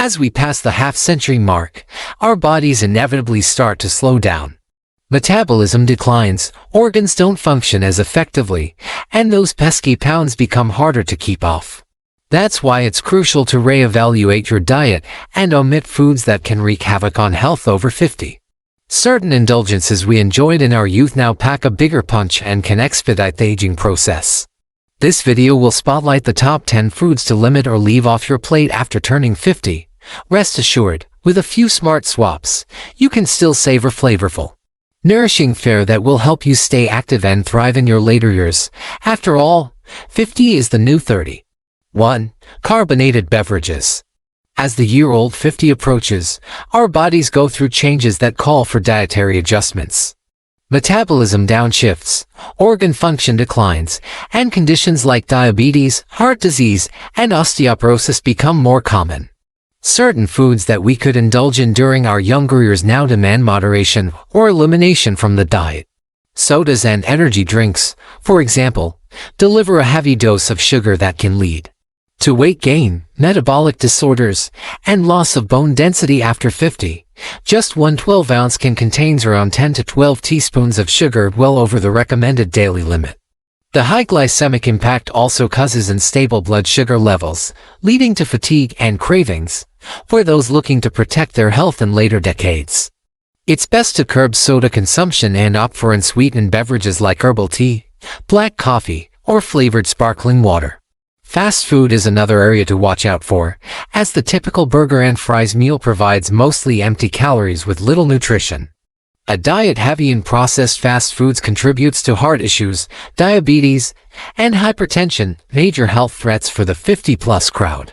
As we pass the half-century mark, our bodies inevitably start to slow down. Metabolism declines, organs don't function as effectively, and those pesky pounds become harder to keep off. That's why it's crucial to reevaluate your diet and omit foods that can wreak havoc on health over 50. Certain indulgences we enjoyed in our youth now pack a bigger punch and can expedite the aging process. This video will spotlight the top 10 foods to limit or leave off your plate after turning 50. Rest assured, with a few smart swaps, you can still savor flavorful, nourishing fare that will help you stay active and thrive in your later years. After all, 50 is the new 30. 1. Carbonated beverages. As the year-old 50 approaches, our bodies go through changes that call for dietary adjustments. Metabolism downshifts, organ function declines, and conditions like diabetes, heart disease, and osteoporosis become more common. Certain foods that we could indulge in during our younger years now demand moderation or elimination from the diet. Sodas and energy drinks, for example, deliver a heavy dose of sugar that can lead to weight gain, metabolic disorders, and loss of bone density after 50. Just one 12-ounce can contains around 10 to 12 teaspoons of sugar, well over the recommended daily limit. The high glycemic impact also causes unstable blood sugar levels, leading to fatigue and cravings for those looking to protect their health in later decades. It's best to curb soda consumption and opt for unsweetened beverages like herbal tea, black coffee, or flavored sparkling water. Fast food is another area to watch out for, as the typical burger and fries meal provides mostly empty calories with little nutrition. A diet heavy in processed fast foods contributes to heart issues, diabetes, and hypertension, major health threats for the 50-plus crowd.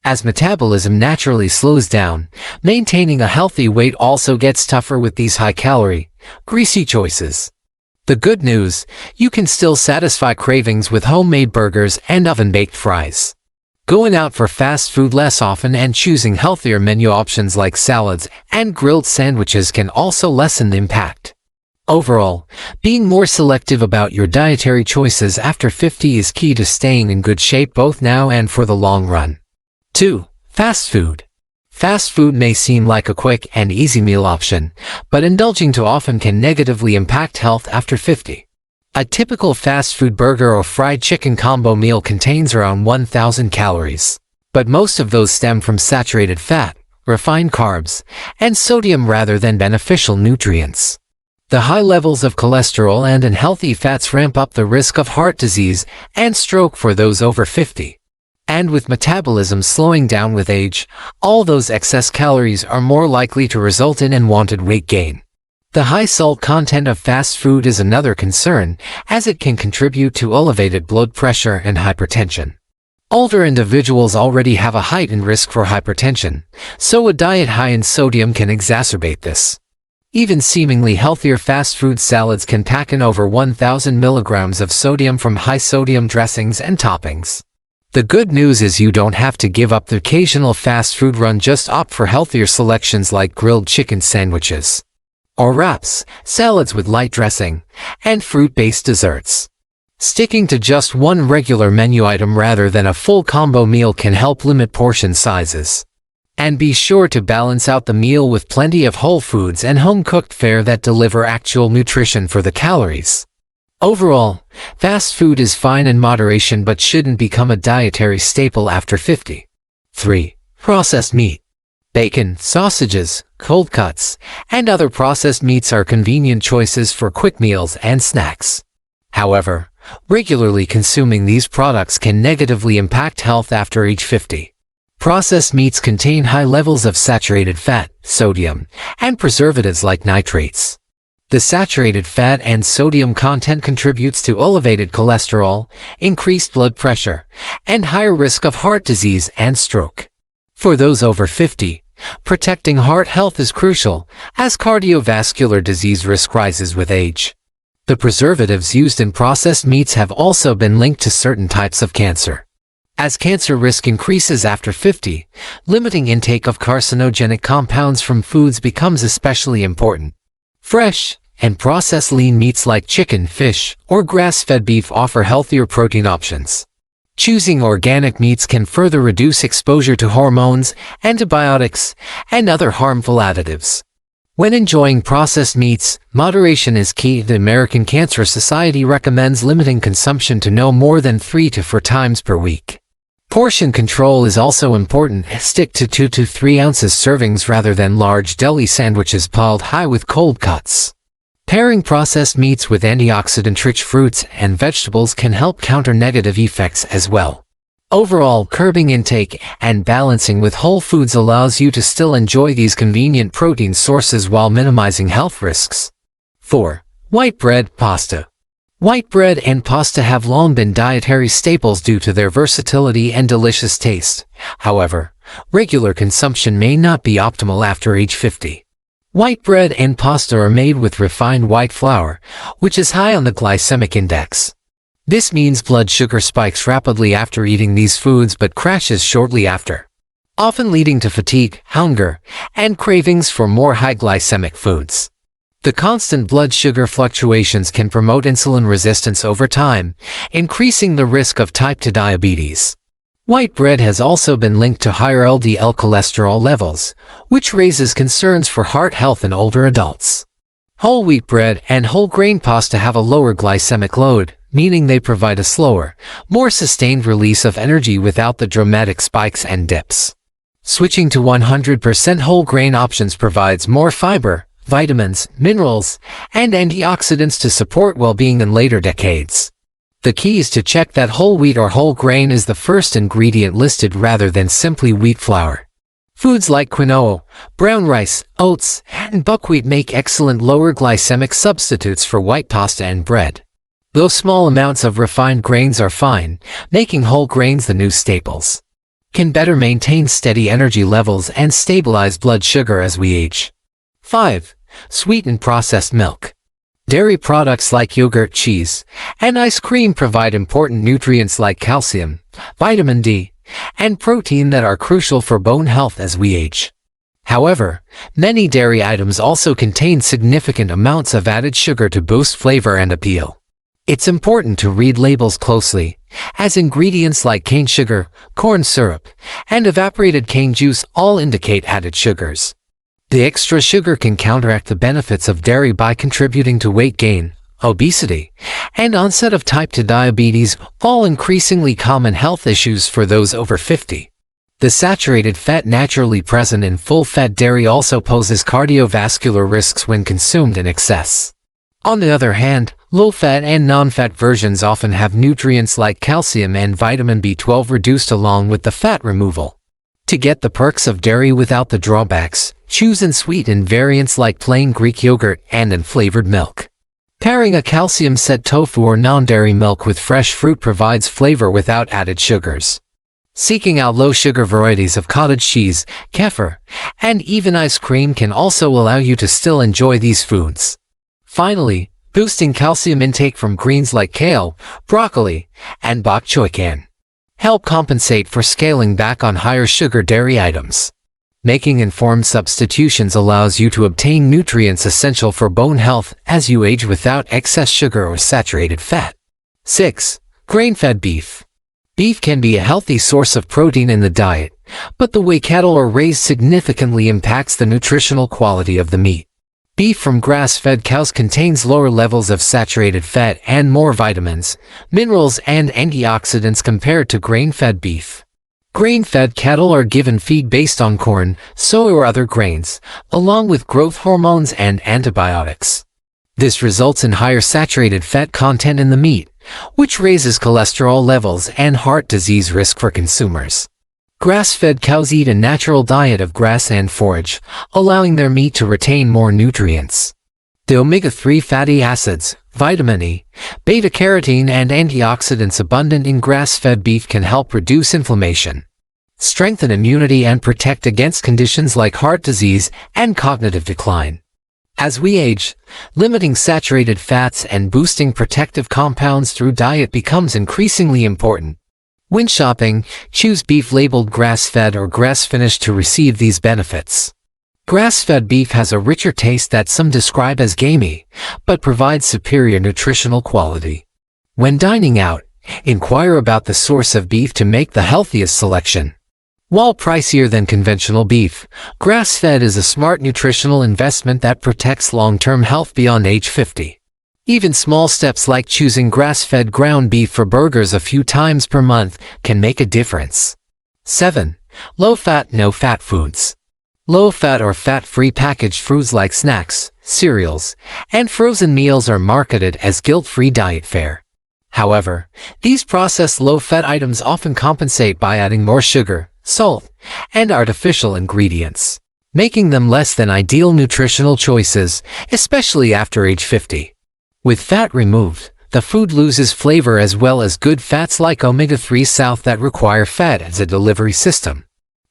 As metabolism naturally slows down, maintaining a healthy weight also gets tougher with these high-calorie, greasy choices. The good news, you can still satisfy cravings with homemade burgers and oven-baked fries. Going out for fast food less often and choosing healthier menu options like salads and grilled sandwiches can also lessen the impact. Overall, being more selective about your dietary choices after 50 is key to staying in good shape both now and for the long run. 2. Fast food. Fast food may seem like a quick and easy meal option, but indulging too often can negatively impact health after 50. A typical fast food burger or fried chicken combo meal contains around 1,000 calories, but most of those stem from saturated fat, refined carbs, and sodium rather than beneficial nutrients. The high levels of cholesterol and unhealthy fats ramp up the risk of heart disease and stroke for those over 50. And with metabolism slowing down with age, all those excess calories are more likely to result in unwanted weight gain. The high salt content of fast food is another concern, as it can contribute to elevated blood pressure and hypertension. Older individuals already have a heightened risk for hypertension, so a diet high in sodium can exacerbate this. Even seemingly healthier fast food salads can pack in over 1,000 milligrams of sodium from high-sodium dressings and toppings. The good news is you don't have to give up the occasional fast food run, just opt for healthier selections like grilled chicken sandwiches, or wraps, salads with light dressing, and fruit-based desserts. Sticking to just one regular menu item rather than a full combo meal can help limit portion sizes. And be sure to balance out the meal with plenty of whole foods and home-cooked fare that deliver actual nutrition for the calories. Overall, fast food is fine in moderation but shouldn't become a dietary staple after 50. 3. Processed meat. Bacon, sausages, cold cuts, and other processed meats are convenient choices for quick meals and snacks. However, regularly consuming these products can negatively impact health after age 50. Processed meats contain high levels of saturated fat, sodium, and preservatives like nitrates. The saturated fat and sodium content contributes to elevated cholesterol, increased blood pressure, and higher risk of heart disease and stroke. For those over 50, protecting heart health is crucial, as cardiovascular disease risk rises with age. The preservatives used in processed meats have also been linked to certain types of cancer. As cancer risk increases after 50, limiting intake of carcinogenic compounds from foods becomes especially important. Fresh and processed lean meats like chicken, fish, or grass-fed beef offer healthier protein options. Choosing organic meats can further reduce exposure to hormones, antibiotics, and other harmful additives. When enjoying processed meats, moderation is key. The American Cancer Society recommends limiting consumption to no more than 3 to 4 times per week. Portion control is also important. Stick to 2 to 3 ounces servings rather than large deli sandwiches piled high with cold cuts. Pairing processed meats with antioxidant-rich fruits and vegetables can help counter negative effects as well. Overall, curbing intake and balancing with whole foods allows you to still enjoy these convenient protein sources while minimizing health risks. 4. White bread, pasta. White bread and pasta have long been dietary staples due to their versatility and delicious taste. However, regular consumption may not be optimal after age 50. White bread and pasta are made with refined white flour, which is high on the glycemic index. This means blood sugar spikes rapidly after eating these foods but crashes shortly after, often leading to fatigue, hunger, and cravings for more high glycemic foods. The constant blood sugar fluctuations can promote insulin resistance over time, increasing the risk of type 2 diabetes. White bread has also been linked to higher LDL cholesterol levels, which raises concerns for heart health in older adults. Whole wheat bread and whole grain pasta have a lower glycemic load, meaning they provide a slower, more sustained release of energy without the dramatic spikes and dips. Switching to 100% whole grain options provides more fiber, vitamins, minerals, and antioxidants to support well-being in later decades. The key is to check that whole wheat or whole grain is the first ingredient listed rather than simply wheat flour. Foods like quinoa, brown rice, oats, and buckwheat make excellent lower glycemic substitutes for white pasta and bread. Though small amounts of refined grains are fine, making whole grains the new staples can better maintain steady energy levels and stabilize blood sugar as we age. 5. Sweetened processed milk. Dairy products like yogurt, cheese, and ice cream provide important nutrients like calcium, vitamin D, and protein that are crucial for bone health as we age. However, many dairy items also contain significant amounts of added sugar to boost flavor and appeal. It's important to read labels closely, as ingredients like cane sugar, corn syrup, and evaporated cane juice all indicate added sugars. The extra sugar can counteract the benefits of dairy by contributing to weight gain, obesity, and onset of type 2 diabetes, all increasingly common health issues for those over 50. The saturated fat naturally present in full-fat dairy also poses cardiovascular risks when consumed in excess. On the other hand, low-fat and non-fat versions often have nutrients like calcium and vitamin B12 reduced along with the fat removal. To get the perks of dairy without the drawbacks, choose unsweetened variants like plain Greek yogurt and unflavored milk. Pairing a calcium-set tofu or non-dairy milk with fresh fruit provides flavor without added sugars. Seeking out low-sugar varieties of cottage cheese, kefir, and even ice cream can also allow you to still enjoy these foods. Finally, boosting calcium intake from greens like kale, broccoli, and bok choy can help compensate for scaling back on higher sugar dairy items. Making informed substitutions allows you to obtain nutrients essential for bone health as you age without excess sugar or saturated fat. 6. Grain-fed beef. Beef can be a healthy source of protein in the diet, but the way cattle are raised significantly impacts the nutritional quality of the meat. Beef from grass-fed cows contains lower levels of saturated fat and more vitamins, minerals, and antioxidants compared to grain-fed beef. Grain-fed cattle are given feed based on corn, soy, or other grains, along with growth hormones and antibiotics. This results in higher saturated fat content in the meat, which raises cholesterol levels and heart disease risk for consumers. Grass-fed cows eat a natural diet of grass and forage, allowing their meat to retain more nutrients. The omega-3 fatty acids, vitamin E, beta-carotene, and antioxidants abundant in grass-fed beef can help reduce inflammation, strengthen immunity, and protect against conditions like heart disease and cognitive decline. As we age, limiting saturated fats and boosting protective compounds through diet becomes increasingly important. When shopping, choose beef labeled grass-fed or grass-finished to receive these benefits. Grass-fed beef has a richer taste that some describe as gamey, but provides superior nutritional quality. When dining out, Inquire about the source of beef to make the healthiest selection. While pricier than conventional beef, grass-fed is a smart nutritional investment that protects long-term health beyond age 50. Even small steps like choosing grass-fed ground beef for burgers a few times per month can make a difference. 7. Low-fat, no-fat foods. Low-fat or fat-free packaged foods like snacks, cereals, and frozen meals are marketed as guilt-free diet fare. However, these processed low-fat items often compensate by adding more sugar, salt, and artificial ingredients, making them less than ideal nutritional choices, especially after age 50. With fat removed, the food loses flavor as well as good fats like omega-3 that require fat as a delivery system.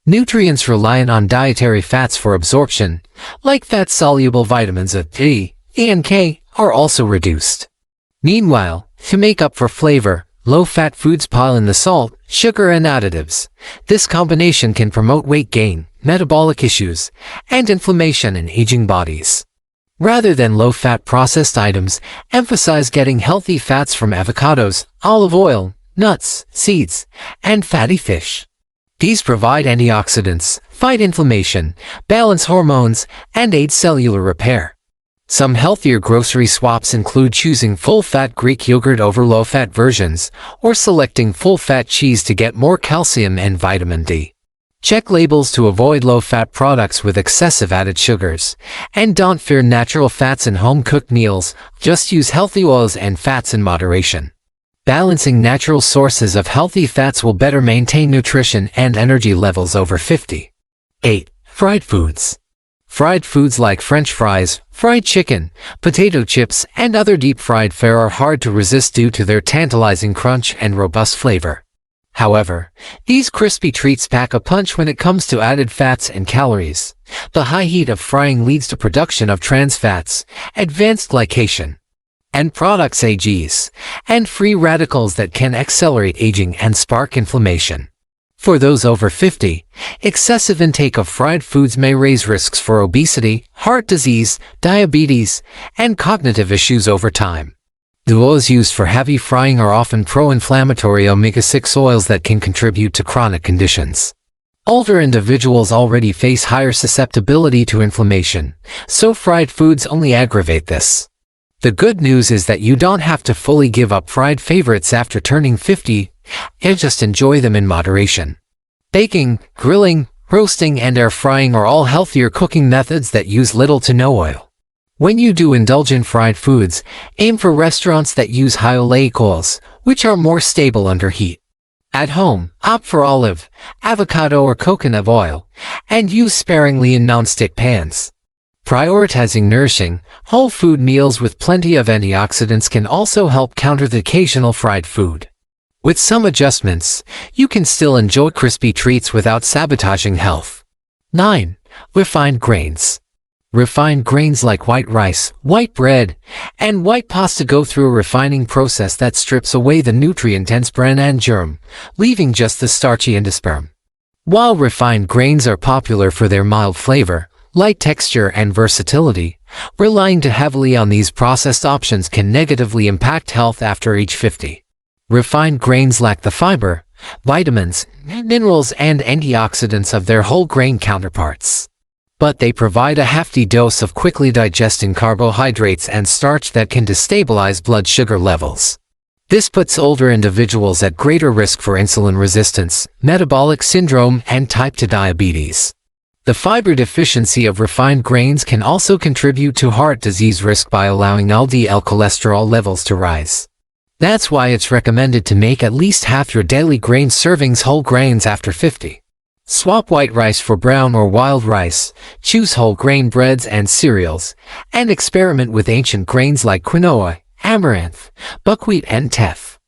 Nutrients reliant on dietary fats for absorption, like fat-soluble vitamins A, E, and K, are also reduced. Meanwhile, to make up for flavor, low-fat foods pile in the salt, sugar, and additives. This combination can promote weight gain, metabolic issues, and inflammation in aging bodies. Rather than low-fat processed items, emphasize getting healthy fats from avocados, olive oil, nuts, seeds, and fatty fish. These provide antioxidants, fight inflammation, balance hormones, and aid cellular repair. Some healthier grocery swaps include choosing full-fat Greek yogurt over low-fat versions, or selecting full-fat cheese to get more calcium and vitamin D. Check labels to avoid low-fat products with excessive added sugars. And don't fear natural fats in home-cooked meals, just use healthy oils and fats in moderation. Balancing natural sources of healthy fats will better maintain nutrition and energy levels over 50. 8. Fried foods. Fried foods like French fries, fried chicken, potato chips, and other deep-fried fare are hard to resist due to their tantalizing crunch and robust flavor. However, these crispy treats pack a punch when it comes to added fats and calories. The high heat of frying leads to production of trans fats, advanced glycation, and products AGs, and free radicals that can accelerate aging and spark inflammation. For those over 50, excessive intake of fried foods may raise risks for obesity, heart disease, diabetes, and cognitive issues over time. The oils used for heavy frying are often pro-inflammatory omega-6 oils that can contribute to chronic conditions. Older individuals already face higher susceptibility to inflammation, so fried foods only aggravate this. The good news is that you don't have to fully give up fried favorites after turning 50, and just enjoy them in moderation. Baking, grilling, roasting, and air frying are all healthier cooking methods that use little to no oil. When you do indulge in fried foods, aim for restaurants that use high oleic oils, which are more stable under heat. At home, opt for olive, avocado, or coconut oil, and use sparingly in non-stick pans. Prioritizing nourishing, whole food meals with plenty of antioxidants can also help counter the occasional fried food. With some adjustments, you can still enjoy crispy treats without sabotaging health. 9. Refined grains. Refined grains like white rice, white bread, and white pasta go through a refining process that strips away the nutrient-dense bran and germ, leaving just the starchy endosperm. While refined grains are popular for their mild flavor, light texture, and versatility, relying too heavily on these processed options can negatively impact health after age 50. Refined grains lack the fiber, vitamins, minerals, and antioxidants of their whole grain counterparts. But they provide a hefty dose of quickly digesting carbohydrates and starch that can destabilize blood sugar levels. This puts older individuals at greater risk for insulin resistance, metabolic syndrome, and type 2 diabetes. The fiber deficiency of refined grains can also contribute to heart disease risk by allowing LDL cholesterol levels to rise. That's why it's recommended to make at least half your daily grain servings whole grains after 50. Swap white rice for brown or wild rice, choose whole grain breads and cereals, and experiment with ancient grains like quinoa, amaranth, buckwheat, and teff.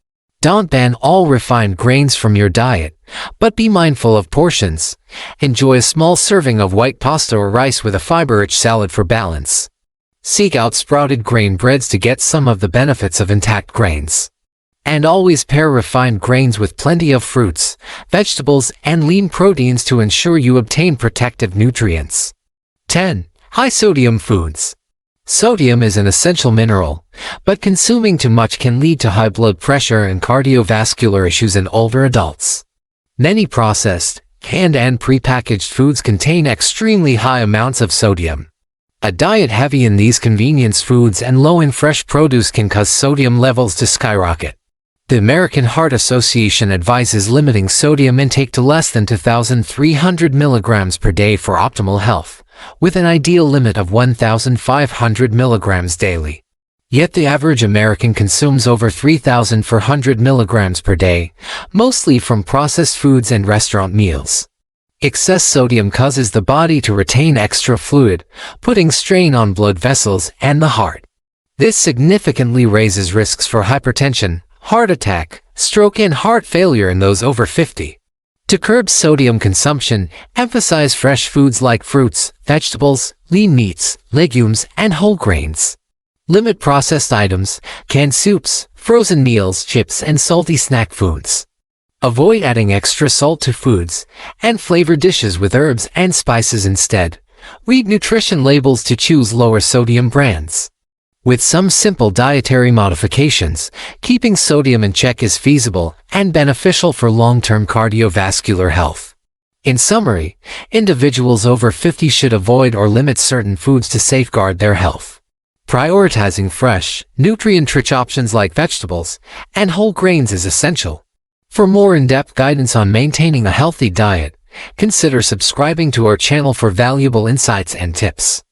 Don't ban all refined grains from your diet, but be mindful of portions. Enjoy a small serving of white pasta or rice with a fiber-rich salad for balance. Seek out sprouted grain breads to get some of the benefits of intact grains. And always pair refined grains with plenty of fruits, vegetables, and lean proteins to ensure you obtain protective nutrients. 10. High-sodium foods. Sodium is an essential mineral, but consuming too much can lead to high blood pressure and cardiovascular issues in older adults. Many processed, canned and prepackaged foods contain extremely high amounts of sodium. A diet heavy in these convenience foods and low in fresh produce can cause sodium levels to skyrocket. The American Heart Association advises limiting sodium intake to less than 2,300 milligrams per day for optimal health, with an ideal limit of 1,500 milligrams daily. Yet the average American consumes over 3,400 milligrams per day, mostly from processed foods and restaurant meals. Excess sodium causes the body to retain extra fluid, putting strain on blood vessels and the heart. This significantly raises risks for hypertension, heart attack, stroke and heart failure in those over 50. To curb sodium consumption, emphasize fresh foods like fruits, vegetables, lean meats, legumes, and whole grains. Limit processed items, canned soups, frozen meals, chips, and salty snack foods. Avoid adding extra salt to foods, and flavor dishes with herbs and spices instead. Read nutrition labels to choose lower sodium brands. With some simple dietary modifications, keeping sodium in check is feasible and beneficial for long-term cardiovascular health. In summary, individuals over 50 should avoid or limit certain foods to safeguard their health. Prioritizing fresh, nutrient-rich options like vegetables and whole grains is essential. For more in-depth guidance on maintaining a healthy diet, consider subscribing to our channel for valuable insights and tips.